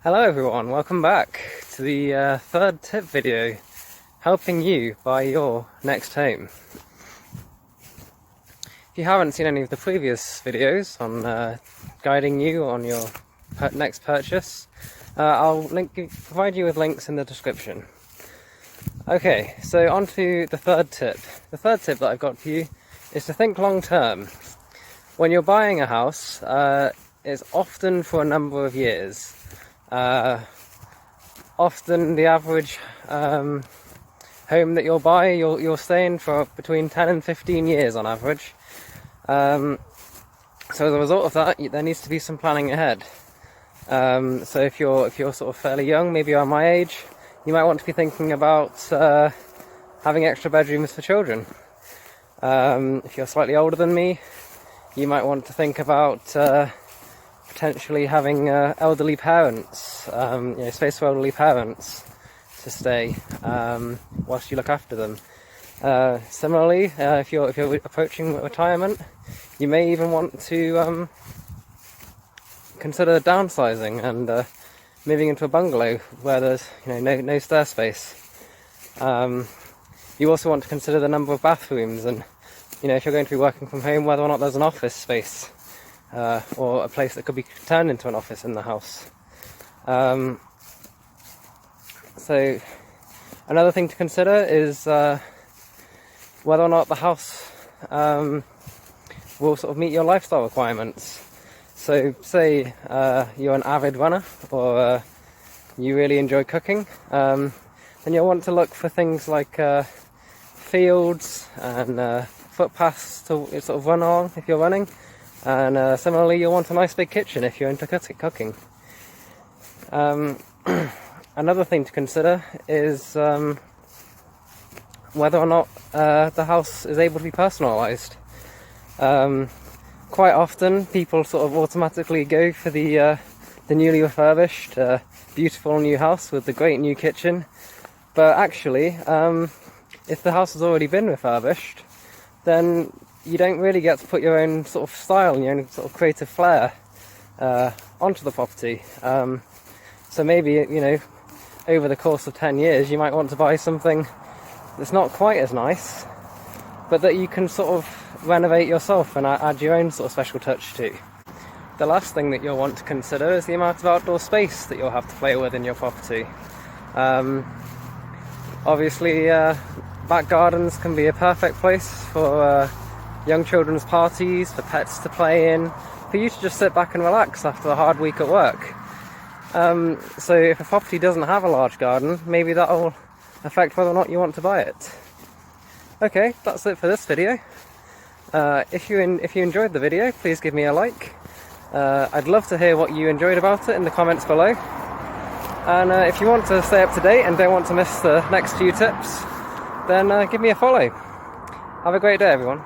Hello everyone, welcome back to the third tip video, helping you buy your next home. If you haven't seen any of the previous videos on guiding you on your next purchase, I'll provide you with links in the description. Okay, so on to the third tip. The third tip that I've got for you is to think long term. When you're buying a house, it's often for a number of years. Often the average home that you'll buy, you'll stay in for between 10 and 15 years on average. So as a result of that, there needs to be some planning ahead. So if you're sort of fairly young, maybe around my age, you might want to be thinking about having extra bedrooms for children. If you're slightly older than me, you might want to think about potentially having elderly parents, space for elderly parents to stay whilst you look after them. Similarly, if you're approaching retirement, you may even want to consider downsizing and moving into a bungalow where there's no stair space. You also want to consider the number of bathrooms, and if you're going to be working from home, whether or not there's an office space. Or a place that could be turned into an office in the house. So another thing to consider is whether or not the house will sort of meet your lifestyle requirements. So say you're an avid runner, or you really enjoy cooking, then you'll want to look for things like fields and footpaths to sort of run along if you're running. And similarly, you'll want a nice big kitchen if you're into cooking. Another thing to consider is whether or not the house is able to be personalised. Quite often, people sort of automatically go for the newly refurbished, beautiful new house with the great new kitchen. But actually, if the house has already been refurbished, then you don't really get to put your own sort of style and your own sort of creative flair onto the property. So maybe, over the course of 10 years, you might want to buy something that's not quite as nice, but that you can sort of renovate yourself and add your own sort of special touch to. The last thing that you'll want to consider is the amount of outdoor space that you'll have to play with in your property. Obviously, back gardens can be a perfect place for young children's parties, for pets to play in, for you to just sit back and relax after a hard week at work. So if a property doesn't have a large garden, maybe that will affect whether or not you want to buy it. Okay, that's it for this video. If you enjoyed the video, please give me a like. I'd love to hear what you enjoyed about it in the comments below. And if you want to stay up to date and don't want to miss the next few tips, then give me a follow. Have a great day, everyone.